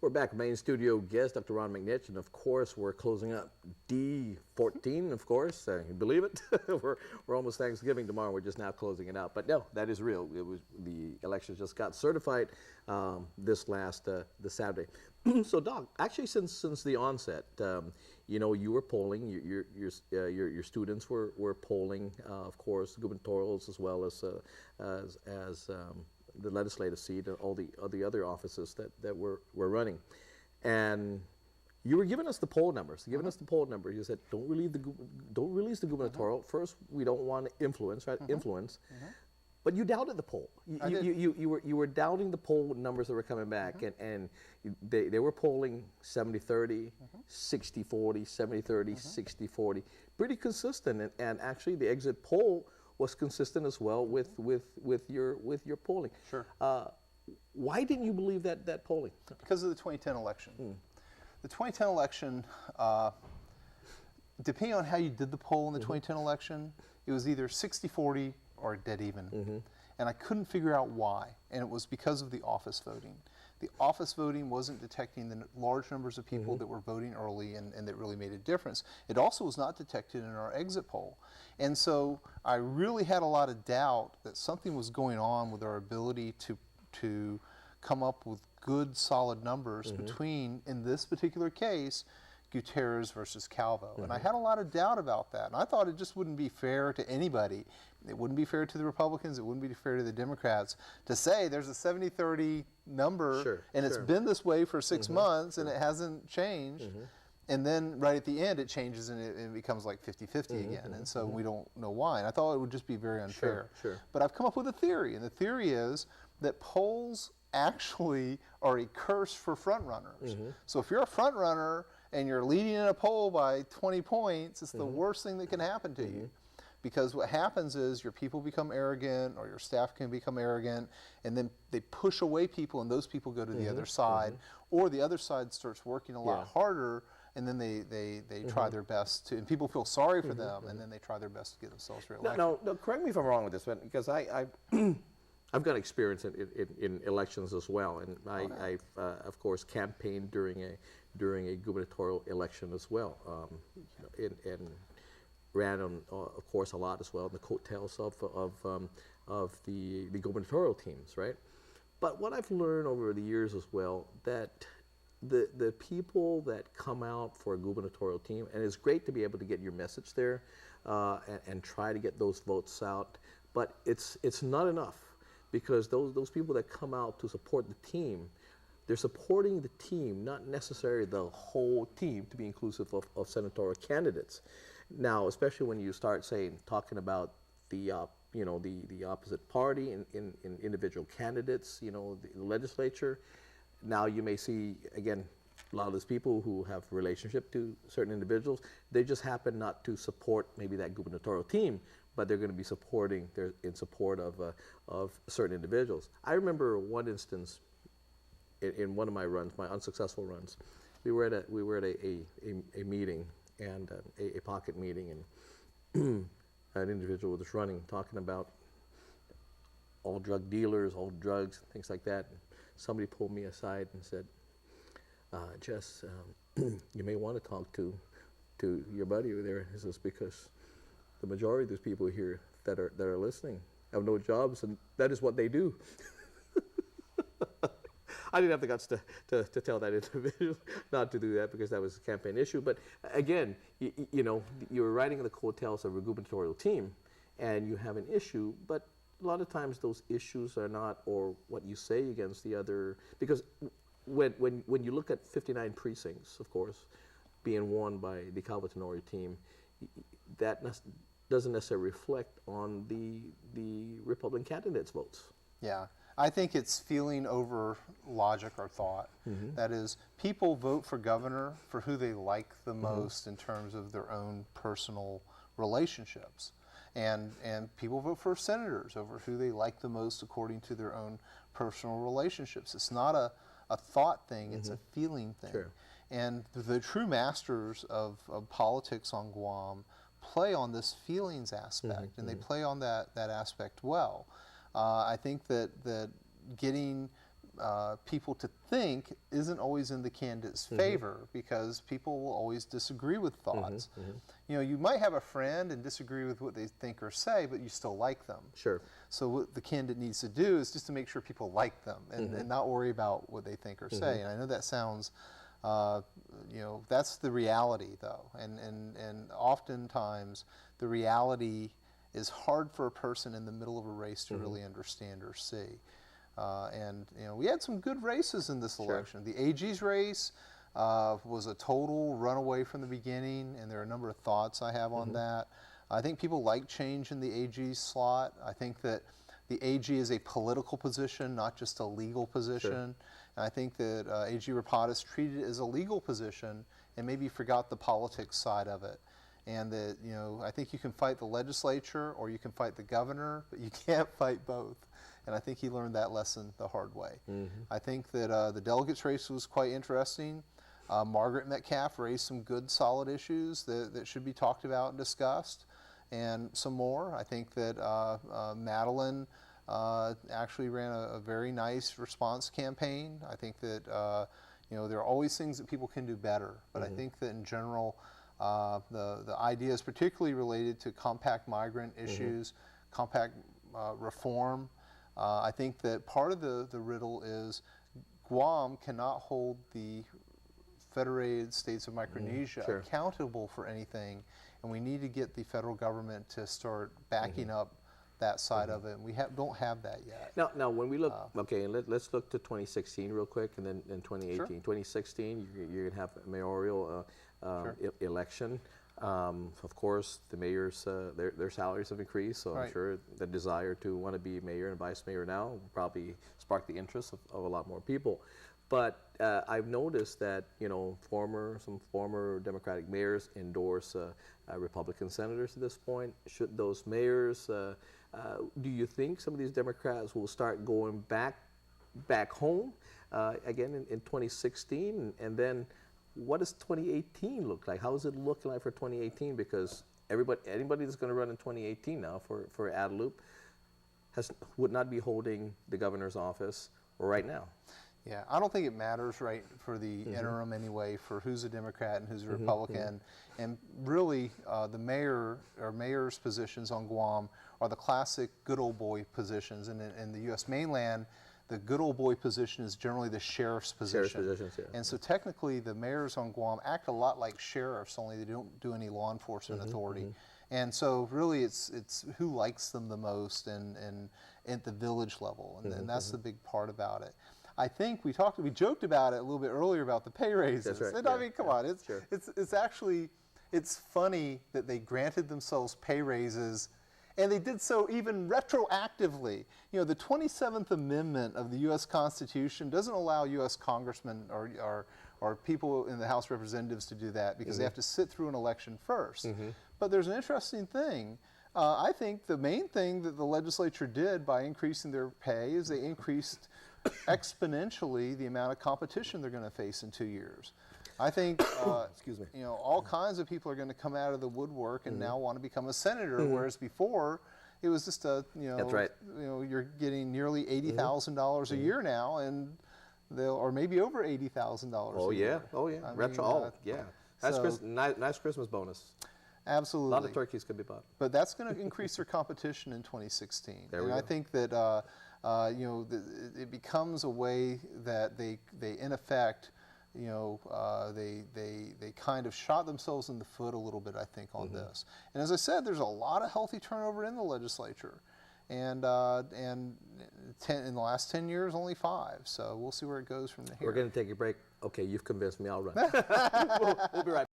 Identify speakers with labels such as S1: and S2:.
S1: We're back. Main studio guest, Dr. Ron McNitch, and of course, we're closing up D14. Of course, you believe it? we're almost Thanksgiving tomorrow. We're just now closing it out. But no, that is real. It was the election just got certified this Saturday. So, Doc, actually, since the onset, you know, you were polling. Your students were polling, of course, gubernatorials as well as the legislative seat and all the other offices that were running. And you were giving us the poll numbers. You said, don't release the gubernatorial. First, we don't want influence, right? Influence. But you doubted the poll. You were doubting the poll numbers that were coming back, and they were polling 70-30, 60-40, 70-30, 60-40, pretty consistent. And actually, the exit poll was consistent as well with your polling.
S2: Sure.
S1: Why didn't you believe that polling?
S2: Because of the 2010 election. The 2010 election, depending on how you did the poll in the 2010 election, it was either 60-40 or dead even. And I couldn't figure out why. And it was because of the office voting. The office voting wasn't detecting the large numbers of people that were voting early and that really made a difference. It also was not detected in our exit poll. And so I really had a lot of doubt that something was going on with our ability to come up with good, solid numbers between, in this particular case, Gutierrez versus Calvo. And I had a lot of doubt about that. And I thought it just wouldn't be fair to anybody. It wouldn't be fair to the Republicans. It wouldn't be fair to the Democrats to say there's a 70-30 number and it's been this way for 6 months and it hasn't changed. And then right at the end it changes and it becomes like 50-50 again. And so we don't know why. And I thought it would just be very unfair. But I've come up with a theory. And the theory is that polls actually are a curse for front runners. So if you're a front runner and you're leading in a poll by 20 points, it's the worst thing that can happen to you. Because what happens is your people become arrogant or your staff can become arrogant and then they push away people and those people go to the other side or the other side starts working a lot harder and then they try their best to, and people feel sorry for them and then they try their best to get themselves reelected.
S1: No, correct me if I'm wrong with this, because I've got experience in elections as well, and I've of course campaigned during a gubernatorial election as well, and ran on of course a lot as well in the coattails of the gubernatorial teams, right? But what I've learned over the years as well, that the people that come out for a gubernatorial team, and it's great to be able to get your message there and try to get those votes out, but it's not enough. Because those people that come out to support the team, they're supporting the team, not necessarily the whole team, to be inclusive of senatorial candidates. Now, especially when you start talking about the opposite party in individual candidates, the legislature. Now you may see again a lot of those people who have relationship to certain individuals. They just happen not to support maybe that gubernatorial team, but they're going to be supporting, they're in support of certain individuals. I remember one instance in one of my runs, my unsuccessful runs. We were at a meeting, and a pocket meeting, and an individual was running, talking about all drug dealers, all drugs, things like that. And somebody pulled me aside and said, Jess, you may want to talk to your buddy over there. This is because the majority of those people here that are listening have no jobs, and that is what they do. I didn't have the guts to tell that individual not to do that because that was a campaign issue. But again, you're riding in the coattails of a gubernatorial team, and you have an issue. But a lot of times those issues are not, or what you say against the other, because when you look at 59 precincts, of course, being won by the Calvo Tenorio team, that doesn't necessarily reflect on the Republican candidates' votes.
S2: Yeah, I think it's feeling over logic or thought. That is, people vote for governor for who they like the most in terms of their own personal relationships. And people vote for senators over who they like the most according to their own personal relationships. It's not a thought thing, it's a feeling thing.
S1: Sure.
S2: And the true masters of politics on Guam play on this feelings aspect, and they play on that aspect well. I think that getting people to think isn't always in the candidate's favor, because people will always disagree with thoughts. You know, you might have a friend and disagree with what they think or say, but you still like them.
S1: Sure.
S2: So what the candidate needs to do is just to make sure people like them and not worry about what they think or say. And I know that sounds, you know, that's the reality though. And oftentimes the reality is hard for a person in the middle of a race to really understand or see. And you know, we had some good races in this election. The AG's race was a total runaway from the beginning, and there are a number of thoughts I have on that. I think people like change in the AG slot. I think that the AG is a political position, not just a legal position. And I think that AG Rapadas treated it as a legal position and maybe forgot the politics side of it. And that, you know, I think you can fight the legislature or you can fight the governor, but you can't fight both. And I think he learned that lesson the hard way. I think that the delegates race was quite interesting. Margaret Metcalf raised some good, solid issues that should be talked about and discussed, and some more. I think that Madeline actually ran a very nice response campaign. I think that you know, there are always things that people can do better, but I think that in general, the ideas particularly related to compact migrant issues, compact reform. I think that part of the riddle is Guam cannot hold the Federated States of Micronesia accountable for anything, and we need to get the federal government to start backing up that side of it, and we don't have that yet.
S1: Now when we look, okay, and let's look to 2016 real quick, and then 2018. 2016, you're going to have a mayoral election. Of course, the mayors, their salaries have increased, so I'm sure the desire to want to be mayor and vice mayor now will probably spark the interest of a lot more people. But I've noticed that, you know, some former Democratic mayors endorse Republican senators at this point. Should those mayors, do you think some of these Democrats will start going back home again in 2016? And then what does 2018 look like? How is it looking like for 2018? Because anybody that's going to run in 2018 now for Adelup would not be holding the governor's office right now.
S2: Yeah, I don't think it matters right for the interim anyway, for who's a Democrat and who's a Republican. And really, the mayor or mayor's positions on Guam are the classic good old boy positions. And in the U.S. mainland, the good old boy position is generally the sheriff's position. And so technically, the mayors on Guam act a lot like sheriffs, only they don't do any law enforcement authority. And so really, it's who likes them the most and at the village level, and that's the big part about it. I think we joked about it a little bit earlier about the pay raises.
S1: That's right.
S2: And I mean, come on, it's actually, it's funny that they granted themselves pay raises, and they did so even retroactively. You know, the 27th Amendment of the U.S. Constitution doesn't allow U.S. congressmen or people in the House of Representatives to do that, because they have to sit through an election first. But there's an interesting thing. I think the main thing that the legislature did by increasing their pay is they increased exponentially the amount of competition they're going to face in 2 years. I think,
S1: excuse me,
S2: you know, all kinds of people are going to come out of the woodwork and now want to become a senator, whereas before it was just a, you know,
S1: that's right.
S2: You know, you're getting nearly $80,000 a year now, and or maybe over $80,000.
S1: Oh yeah, oh yeah, yeah. That's nice Christmas bonus.
S2: Absolutely.
S1: A lot of turkeys could be bought.
S2: But that's going to increase their competition in 2016.
S1: And
S2: I think that you know, it becomes a way that they in effect, you know, they kind of shot themselves in the foot a little bit, I think, on this. And as I said, there's a lot of healthy turnover in the legislature, and in the last 10 years, only 5. So we'll see where it goes from here.
S1: We're going to take a break. Okay, you've convinced me. I'll run. We'll be right back.